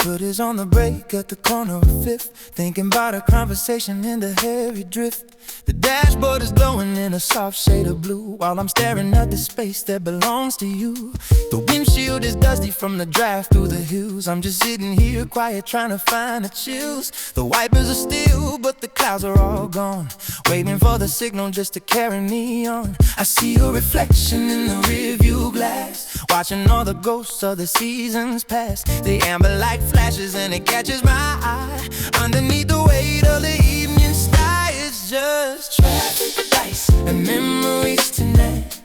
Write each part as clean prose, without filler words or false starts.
Foot is on the brake at the corner of Fifth, thinking about a conversation in the heavy drift. The dashboard is glowing in a soft shade of blue, while I'm staring at the space that belongs to you. The windshield is dusty from the drive through the hills. I'm just sitting here quiet, trying to find the chills. The wipers are still, but the clouds are all gone, waiting for the signal just to carry me on. I see your reflection in the rearview glass, watching all the ghosts of the seasons past. The amber light flashes and it catches my eye. Underneath the weight of the evening sky, it's just traffic lights and memories tonight.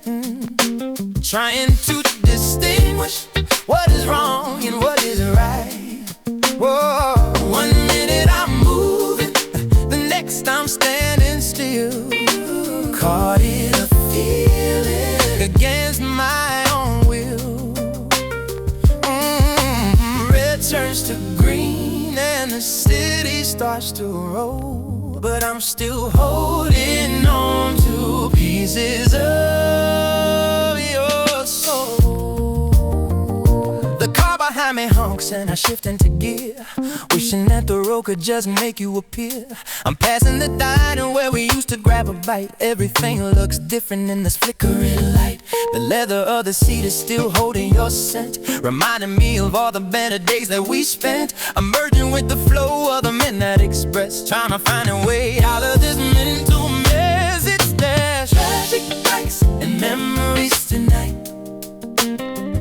Trying to distinguish what is wrong and what is right. Whoa. One minute I'm moving, the next I'm standing still, caught in a feeling against my own will. Red turns to green and the city starts to roll, but I'm still holding on to pieces of your soul. The car behind me honks and I shift into gear, wishing that the road could just make you appear. I'm passing the diner where we used to grab a bite. Everything looks different in this flickering light. The leather of the seat is still holding your scent, reminding me of all the better days that we spent. I'm merging with the flow of the Midnight Express, trying to find a way out of this mental mess. It's there's tragic lights and memories tonight,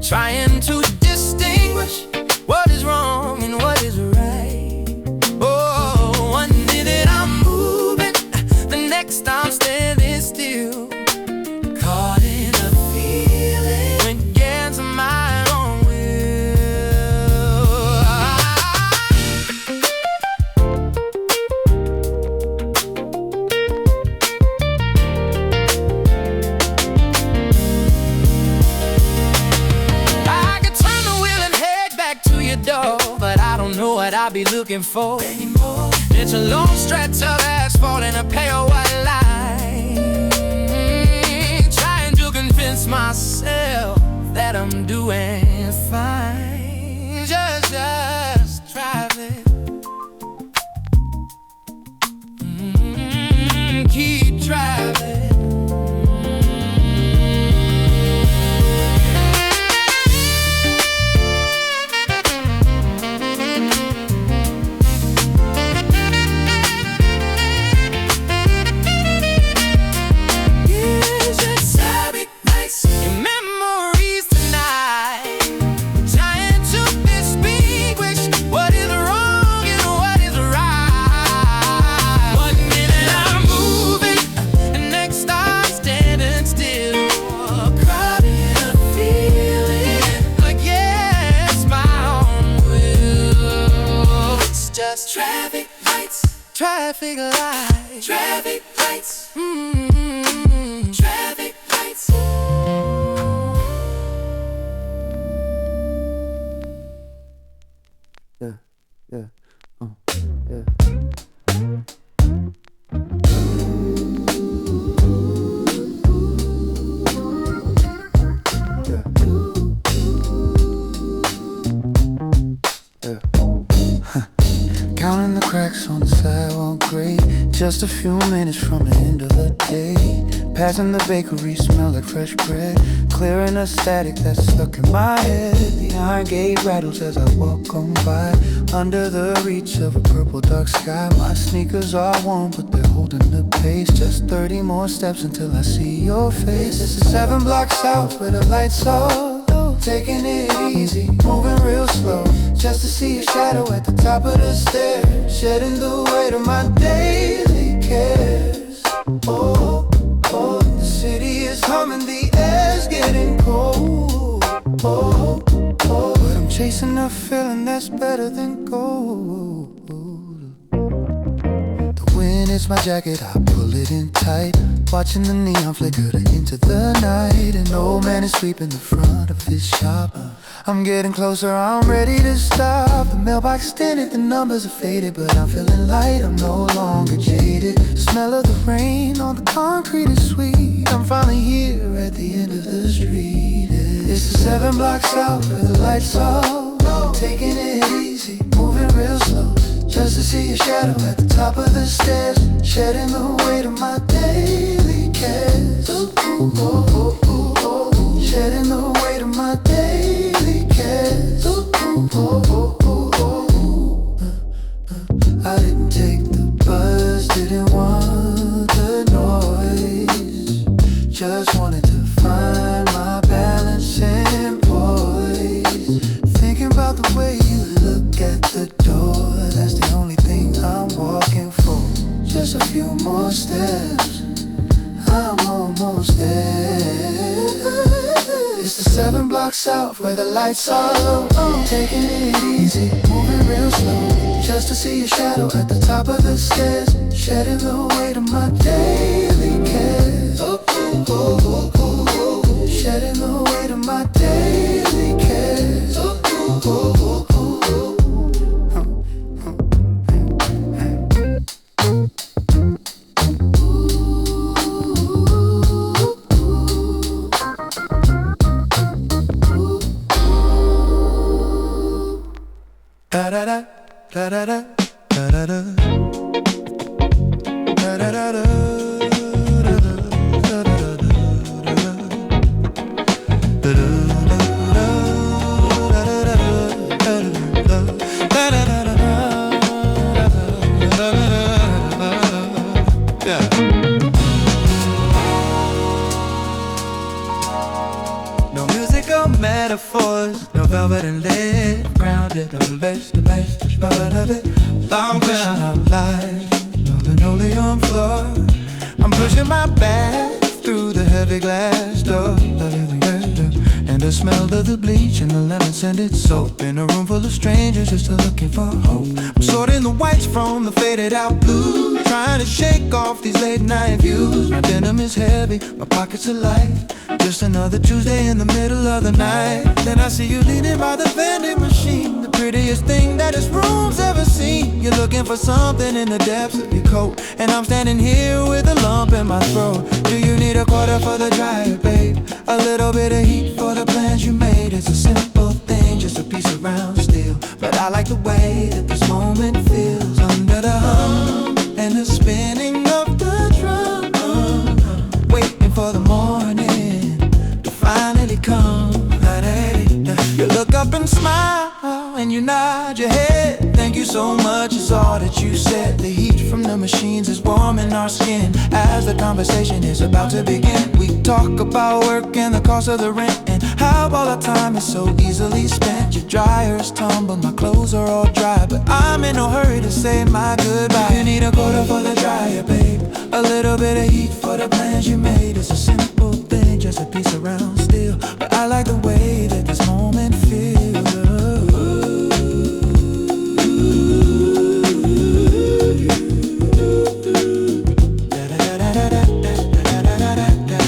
trying to distinguish what is wrong and what is right. Oh, one minute I'm moving, the next I'm standing still, caught in a feeling against my own door, but I don't know what I'll be looking for anymore. It's a long stretch of asphalt and a pale white line, trying to convince myself that I'm doing fine. Just driving, keep driving. Traffic lights, traffic lights, traffic lights, traffic lights. Yeah, yeah, yeah. Counting the cracks on the sidewalk grate, just a few minutes from the end of the day. Passing the bakery, smell like fresh bread, clearing the static that's stuck in my head. The iron gate rattles as I walk on by, under the reach of a purple dark sky. My sneakers are warm, but they're holding the pace. Just 30 more steps until I see your face. This is 7 blocks out where the lights are low, taking it easy, moving real slow, just to see a shadow at the top of the stairs, shedding the weight of my daily cares. Oh, oh, the city is humming, the air's getting cold. Oh, oh, but I'm chasing a feeling that's better than gold. The wind hits my jacket, I pull it in tight, watching the neon flicker into the night. An old man is sweeping the front of his shop. I'm getting closer, I'm ready to stop. The mailbox tinted, the numbers are faded, but I'm feeling light, I'm no longer jaded. The smell of the rain on the concrete is sweet. I'm finally here at the end of the street. It's the 7 blocks out where the lights are low, taking it easy, moving real slow, just to see your shadow at the top of the stairs, shedding the weight of my daily cares. Shedding the weight of my daily cares. I didn't take the bus, didn't want the noise, just wanted to find my balance and poise. Thinking about the way you look at the door, that's the only thing I'm walking for. Just a few more steps, I'm almost there. It's the 7 blocks south where the lights are low. Taking it easy, moving real slow, just to see your shadow at the top of the stairs, shedding the weight of my daily cares. Shedding the weight of my daily cares. Da da da da da da da da da da da da da. No music or metaphors, no velvet and lead, grounded, the best part of it. Long ground out live, no linoleum floor. I'm pushing my back through the heavy glass door, and the smell of the bleach and the lemon scented soap. In a room full of strangers just looking for hope. I'm sorting the whites from the faded out blue, trying to shake off these late night views. My denim is heavy, my pockets are light, just another Tuesday in the middle of the night. Then I see you leaning by the vending machine, the prettiest thing that this room's ever seen. You're looking for something in the depths of your coat, and I'm standing here with a lump in my throat. Do you need a quarter for the dryer, babe? A little bit of heat for the plans you made. It's a simple thing, just a piece of round steel, but I like the way that this moment feels. Under the hum and the spinning of the drum, waiting for the morning to finally come. You look up and smile and you nod your head. Thank you so much is all that you said. The heat from the machines is warming our skin as the conversation is about to begin. We talk about work and the cost of the rent, and how all our time is so easily spent. Your dryer is tumbled, my clothes are all dry, but I'm in no hurry to say my goodbye. You need a quarter for the dryer, babe. A little bit of heat for the plans you made. It's a simple thing, just a piece of round steel, but I like the way that this moment feels.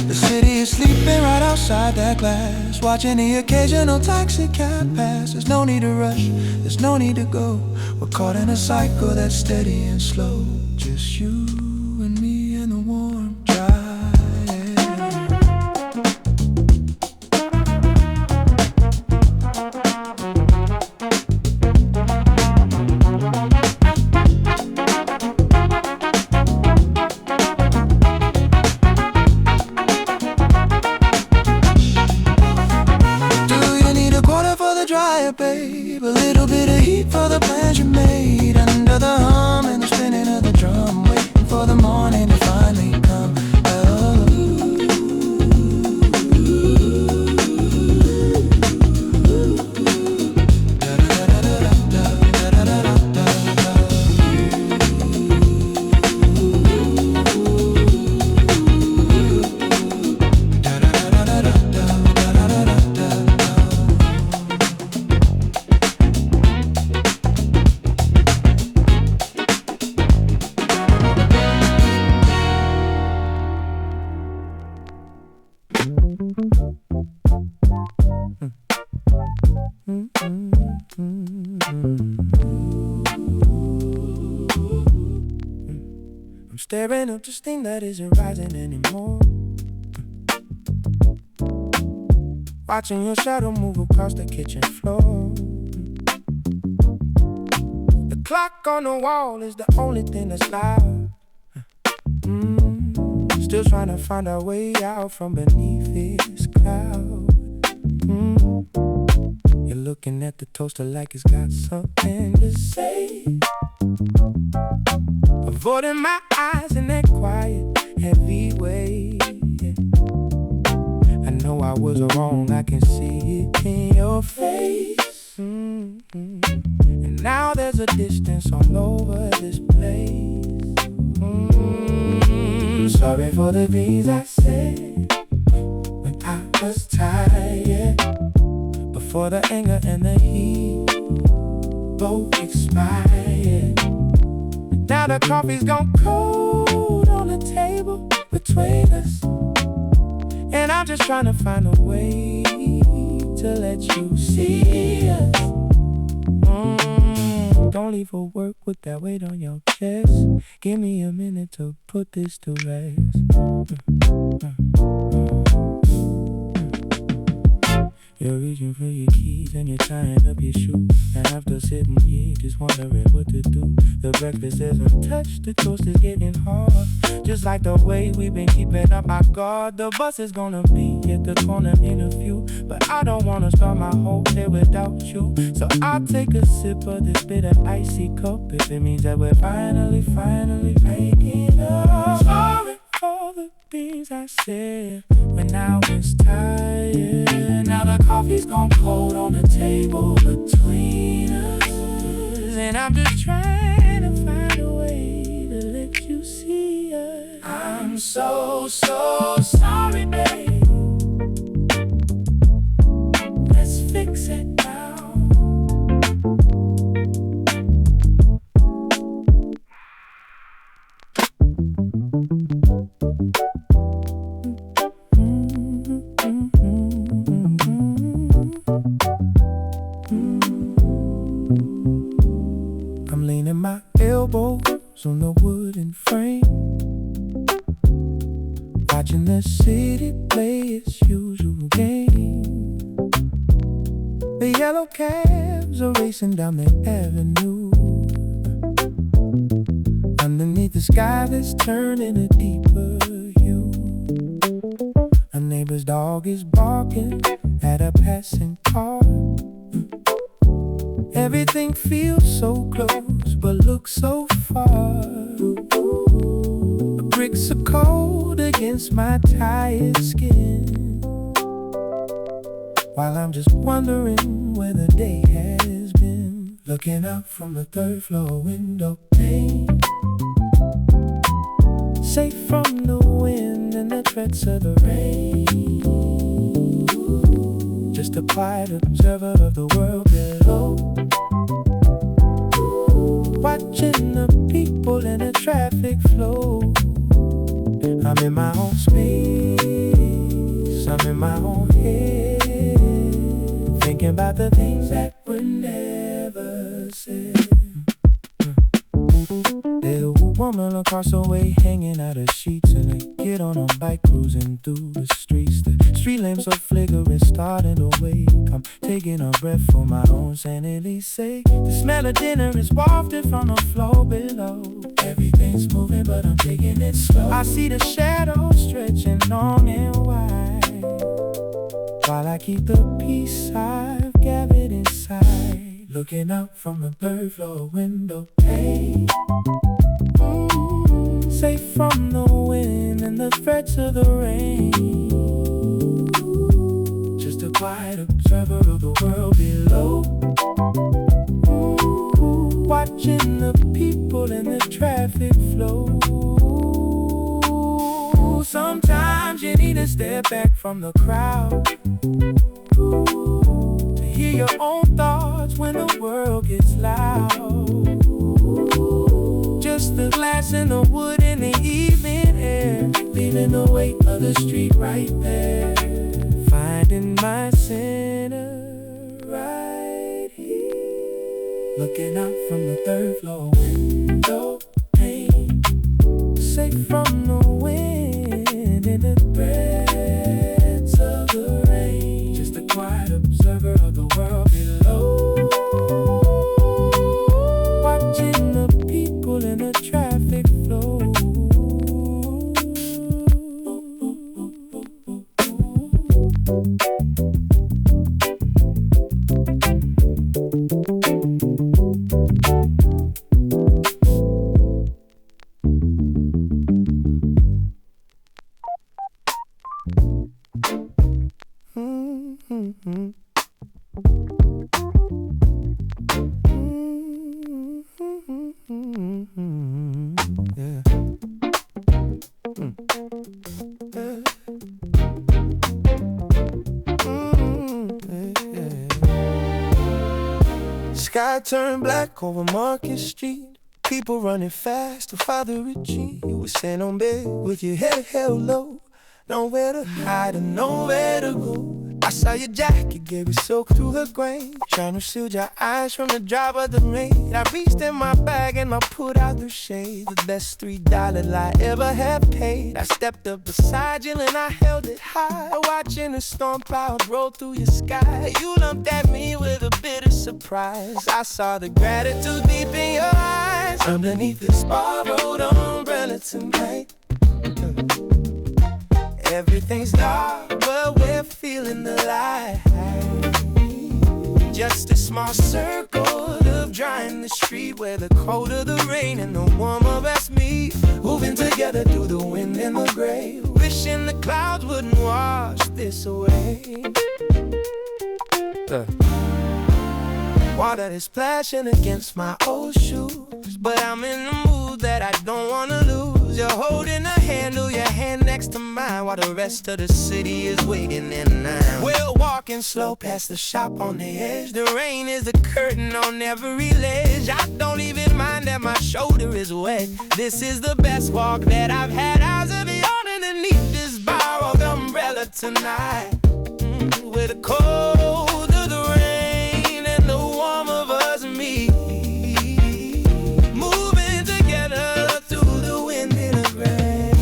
The city is sleeping right outside that glass, watching the occasional taxi cab pass. There's no need to rush, there's no need to go. We're caught in a cycle that's steady and slow. Just you and me in the warm, dry air. Babe, a little bit of heat for the plans you made. Under the hum and the spinning of the drum, waiting for the morning to finally come. I'm staring up this thing that isn't rising anymore, watching your shadow move across the kitchen floor. clock on the wall is the only thing that's loud. Still trying to find our way out from beneath this cloud. You're looking at the toaster like it's got something to say. Avoiding my eyes in that quiet, heavy way. I know I was wrong, I can see it in your face. And now there's a distance all over this place. Sorry for the things I said when I was tired. Before the anger and the heat both expired. Now the coffee's gone cold on the table between us, and I'm just trying to find a way to let you see us. Don't leave for work with that weight on your chest. Give me a minute to put this to rest. You're reaching for your keys and you're tying up your shoes. And after sitting here just wondering what to do, the breakfast isn't touched, the toast is getting hard. Just like the way we've been keeping up our guard. The bus is gonna be at the corner in a few, but I don't wanna start my whole day without you. So I'll take a sip of this bitter icy cup if it means that we're finally making up. Sorry for the things I said when I was tired. Now the coffee's gone cold on the table between us, and I'm just trying to find a way to let you see us. I'm so sorry, babe. Let's fix it now. I'm leaning my elbows on the wooden frame, watching the city play its usual game. The yellow cabs are racing down the avenue, underneath the sky that's turning a deeper hue. A neighbor's dog is barking at a passing car. Everything feels so close but looks so far. The bricks are cold against my tired skin, while I'm just wondering where the day has been. Looking out from the third floor window pane, safe from the wind and the threats of the rain. Just a quiet observer of the world below, watching the people and the traffic flow. I'm in my own space, I'm in my own head, thinking about the things that were never said. There's a woman across the way hanging out her sheets, and I get on a bike cruising through the streets. The street lamps are flickering, starting to wake. I'm taking a breath for my own sanity's sake. The smell of dinner is wafted from the floor below. Everything's moving but I'm taking it slow. I see the shadows stretching long and wide, while I keep the peace I've gathered inside. Looking out from the third floor window pane, safe from the wind and the threats of the rain. Just a quiet observer of the world below, watching the people and the traffic flow. Sometimes you need to step back from the crowd to hear your own thoughts when the world gets loud. Just the glass and the wood in the evening air, leaving the weight of the street right there. Finding my center right here. Looking out from the third floor window pane, safe from the wind and the threats of the rain. Just a quiet observer of the world below, watching Sky turned black over Market Street. People running fast to Father Reggie. You were sitting on bed with your head held low. Nowhere to hide and nowhere to go. I saw your jacket, gave it soaked through her grain. Trying to shield your eyes from the drop of the rain. I reached in my bag and I pulled out the shade. The best $3 I ever have paid. I stepped up beside you and I held it high. Watching the storm cloud roll through your sky. You looked at me with a bit of surprise. I saw the gratitude deep in your eyes. Underneath this borrowed umbrella tonight. Everything's dark, but we're feeling the light. Just a small circle of drying the street, where the cold of the rain and the warm of us meet. Moving together through the wind and the gray, wishing the clouds wouldn't wash this away. Water is splashing against my old shoes, but I'm in the mood that I don't wanna lose. You're holding the handle, your hand next to mine, while the rest of the city is waiting in line. We're walking slow past the shop on the edge. The rain is a curtain on every ledge. I don't even mind that my shoulder is wet. This is the best walk that I've had. Eyes of the underneath this borrowed umbrella tonight. With the cold of the rain and the warm of us meet. Moving together through the wind and the rain.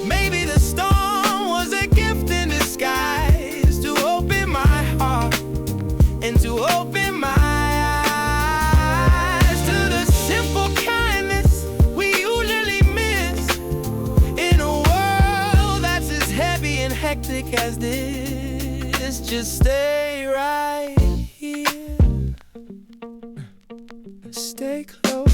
Maybe the storm was a gift in disguise to open my heart and to open my eyes to the simple kindness we usually miss in a world that's as heavy and hectic as this. Just stay right here. Stay close.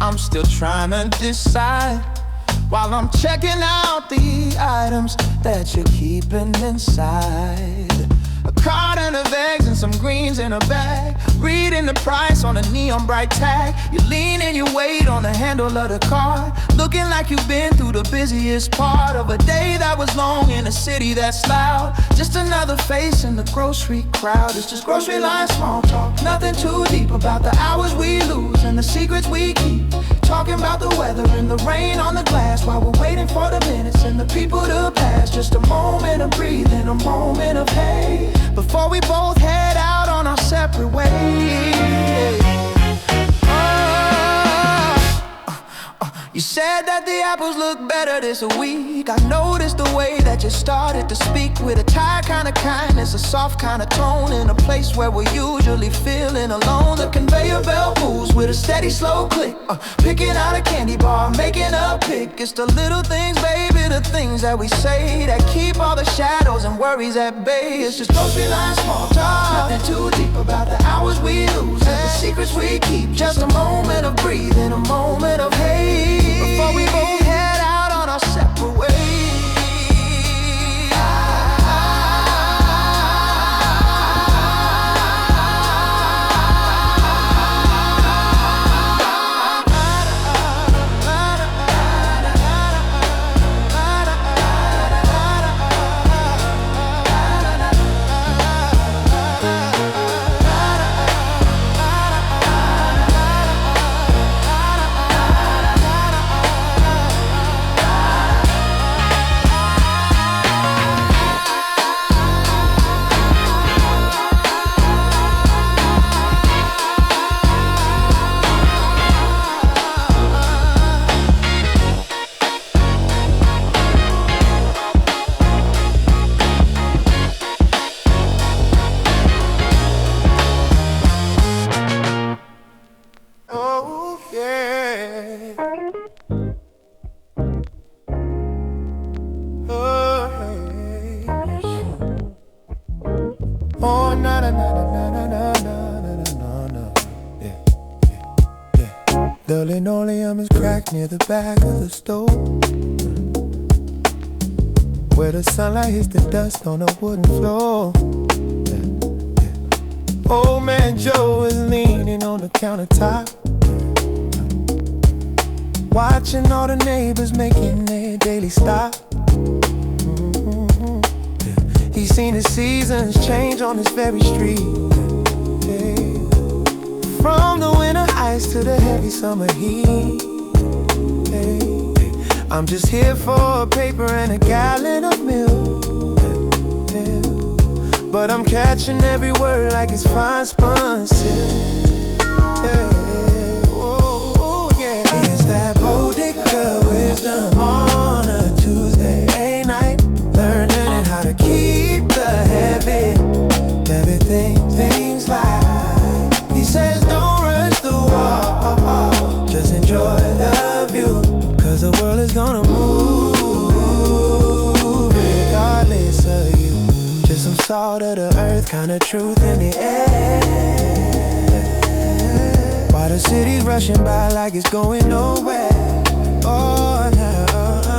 I'm still trying to decide while I'm checking out the items that you're keeping inside. A carton of eggs and some greens in a bag. Reading the price on a neon bright tag. You lean and you wait on the handle of the car, looking like you've been through the busiest part of a day that was long in a city that's loud. Just another face in the grocery crowd. It's just grocery line small talk. Nothing too deep about the hours we lose and the secrets we keep. Talking about the weather and the rain on the glass while we're waiting for the minutes and the people to pass. Just a moment of breathing, a moment of hey, before we both head out on our separate ways. You said that the apples look better this week. I noticed the way that you started to speak with a tired kind of kindness, a soft kind of tone, in a place where we're usually feeling alone. The conveyor belt moves with a steady slow click, picking out a candy bar, making a pick. It's the little things, baby, the things that we say that keep all the shadows and worries at bay. It's just grocery line small talk, nothing too deep about the hours we lose and the secrets we keep. Just a moment of breathing, a moment of haze, before we both head out on our separate ways. The linoleum is cracked near the back of the stove, where the sunlight hits the dust on the wooden floor. Old man Joe is leaning on the countertop, watching all the neighbors making their daily stop. He's seen the seasons change on this very street, from the winter ice to the heavy summer heat. I'm just here for a paper and a gallon of milk, but I'm catching every word like it's fine spun silk. It's that Bodega Wisdom on a Tuesday night, learning how to keep the heavy things light. He says don't rush the walk, just enjoy the view, cause the world is gonna move regardless of you. Just some salt of the earth, kind of truth in the air, while the city's rushing by like it's going nowhere. Oh, no.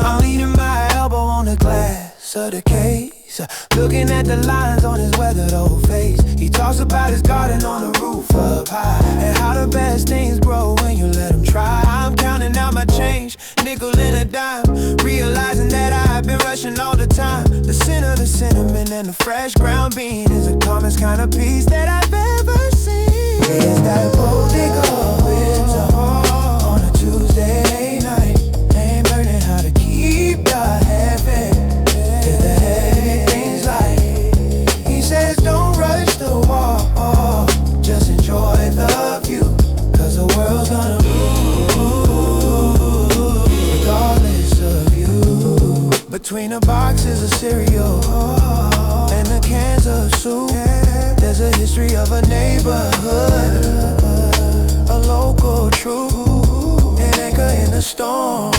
I'm leaning my elbow on the glass of the case, looking at the lines on his weathered old face. He talks about his garden on the roof up high, and how the best things grow when you let them try. I'm counting out my change, nickel and a dime, realizing that I've been rushing all the time. The scent of the cinnamon and the fresh ground bean is the calmest kind of peace that I've ever seen. It's that Bodega Wisdom on a Tuesday night, and learning how to keep the heavy things light. He says don't rush the walk, just enjoy the view, cause the world's gonna move regardless of you. Between the boxes of cereal and the cans of soup, there's a history of a neighborhood, a local truth, an anchor in the storm,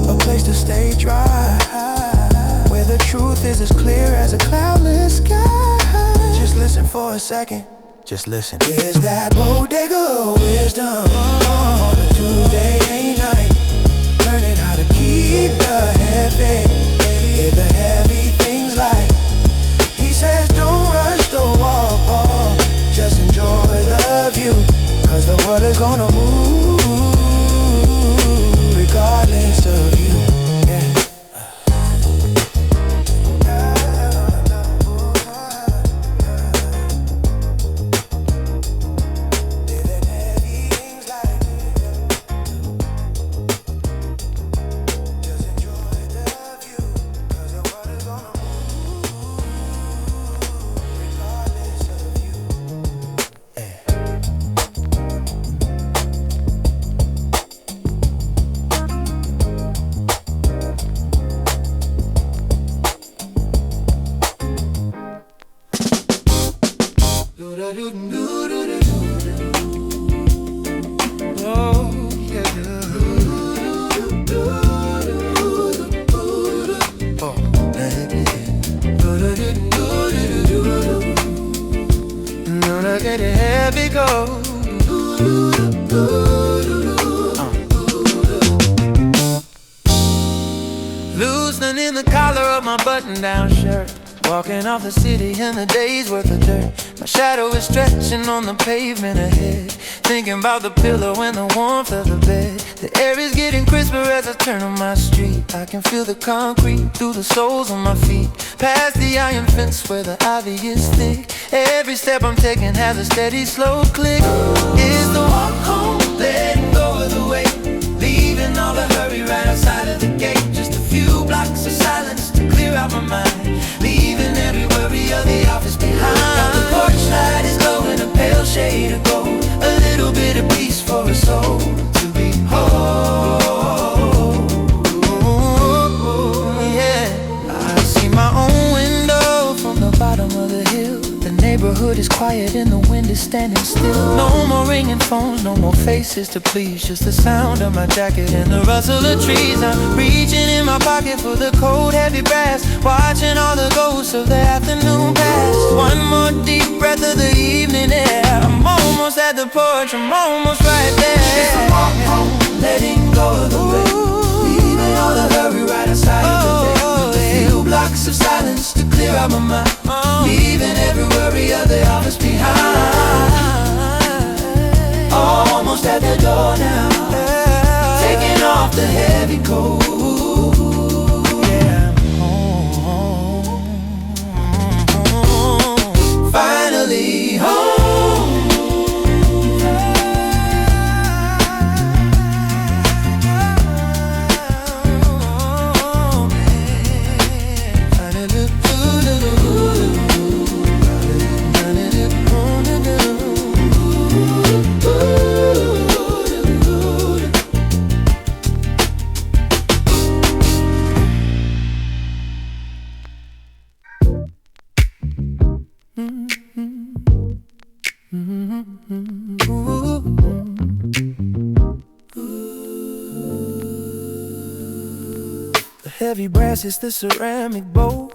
a place to stay dry, where the truth is as clear as a cloudless sky. Just listen for a second, just listen. Is that Bodega Wisdom on a Tuesday night, learning how to keep the heavy things light. He says don't rush the walk, just enjoy the view, cause the world is gonna move regardless of you. Just enjoy get it heavy go. Loosening in the collar of my button-down shirt, walking off the city in the day's worth of dirt. My shadow is stretching on the pavement ahead, thinking about the pillow and the warmth of the bed. The air is getting crisper as I turn on my street. I can feel the concrete through the soles of my feet, past the iron fence where the ivy is thick. Every step I'm taking has a steady, slow click. It's the walk home, letting go of the weight, leaving all the hurry right outside of the gate. Just a few blocks of silence to clear out my mind, leaving every worry of the office behind. The porch light is glowing a pale shade of gold, a little bit of peace for a soul to behold. Yeah, I see my own window from the bottom of the hill. The neighborhood is quiet and the wind is standing still. No more ringing phones, no more faces to please, just the sound of my jacket and the rustle of trees. I'm reaching in my pocket for the cold heavy brass, watching all the ghosts of the afternoon pass. One more deep breath of the evening air, I'm almost at the porch, I'm almost right there. It's a walk home, letting go of the weight, leaving all the hurry right outside of the day. A few blocks of silence to clear out my mind, leaving every worry of the office behind. Almost at the door now, taking off the heavy coat. Yeah, home. Finally home. The heavy brass is the ceramic bowl,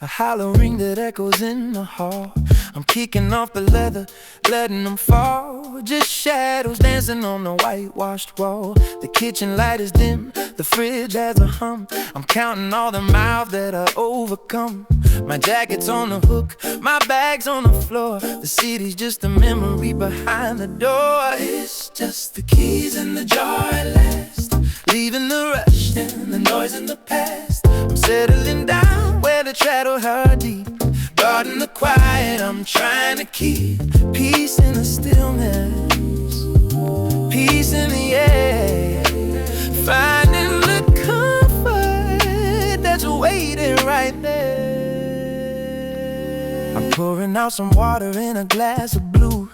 a hollow ring that echoes in the hall. I'm kicking off the leather, letting them fall, just shadows dancing on the whitewashed wall. The kitchen light is dim, the fridge has a hum. I'm counting all the miles that I overcome. My jacket's on the hook, my bag's on the floor. The city's just a memory behind the door. It's just the keys in the jar at last, leaving the rush and the noise in the past. I'm settling down where the shadows are deep, guarding the quiet. I'm trying to keep peace in the stillness, peace in the air, finding the comfort that's waiting right there. I'm pouring out some water in a glass of blue,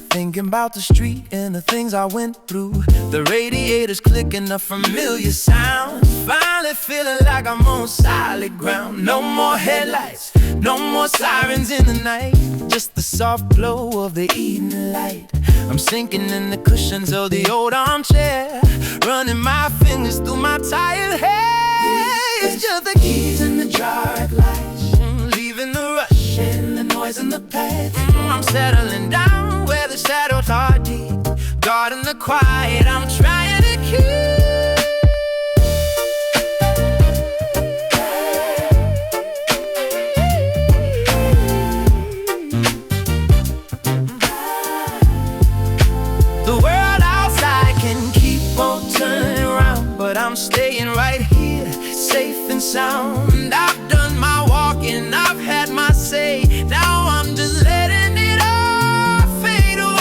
thinking about the street and the things I went through. The radiator's clicking, a familiar sound, finally feeling like I'm on solid ground. No more headlights, no more sirens in the night, just the soft glow of the evening light. I'm sinking in the cushions of the old armchair, running my fingers through my tired hair. It's just the keys in the jar at last, leaving the rush and the noise in the past. I'm settling down where the shadows are deep, guarding the quiet. I'm trying to keep the world outside can keep on turning around, but I'm staying right here, safe and sound. I've done my walking, I've had my say, now I'm just letting it all fade away.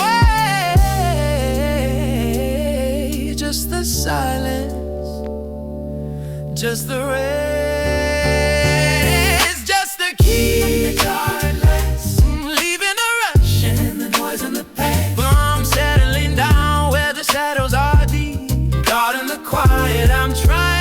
Just the silence, just the rest, just the key in the darkness, leaving the rush and the noise in the past. I'm settling down where the shadows are deep, guarding the quiet. I'm trying